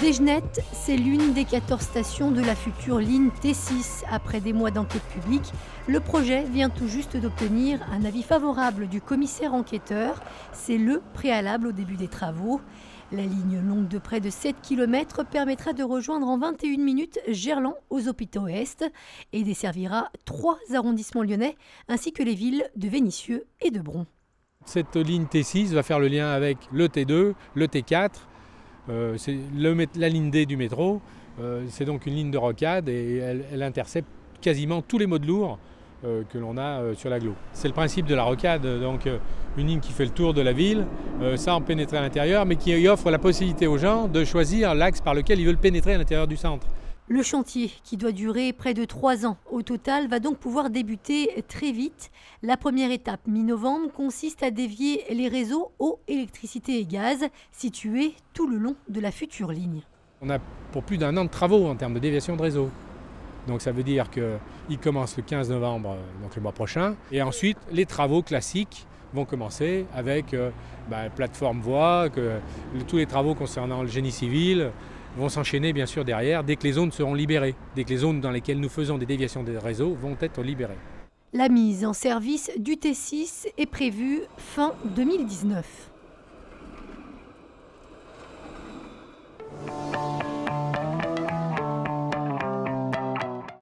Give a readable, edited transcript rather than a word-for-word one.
Desgenettes, c'est l'une des 14 stations de la future ligne T6. Après des mois d'enquête publique, le projet vient tout juste d'obtenir un avis favorable du commissaire enquêteur. C'est le préalable au début des travaux. La ligne longue de près de 7 km permettra de rejoindre en 21 minutes Gerland aux Hôpitaux Est et desservira 3 arrondissements lyonnais ainsi que les villes de Vénissieux et de Bron. Cette ligne T6 va faire le lien avec le T2, le T4, c'est la ligne D du métro. C'est donc une ligne de rocade et elle intercepte quasiment tous les modes lourds que l'on a sur l'agglo. C'est le principe de la rocade, donc une ligne qui fait le tour de la ville sans pénétrer à l'intérieur, mais qui offre la possibilité aux gens de choisir l'axe par lequel ils veulent pénétrer à l'intérieur du centre. Le chantier, qui doit durer près de 3 ans au total, va donc pouvoir débuter très vite. La première étape, mi-novembre, consiste à dévier les réseaux eau, électricité et gaz situés tout le long de la future ligne. On a pour plus d'1 an de travaux en termes de déviation de réseau. Donc ça veut dire qu'ils commencent le 15 novembre, donc le mois prochain. Et ensuite, les travaux classiques vont commencer avec plateforme voie, tous les travaux concernant le génie civil vont s'enchaîner bien sûr derrière dès que les zones seront libérées, dès que les zones dans lesquelles nous faisons des déviations des réseaux vont être libérées. La mise en service du T6 est prévue fin 2019.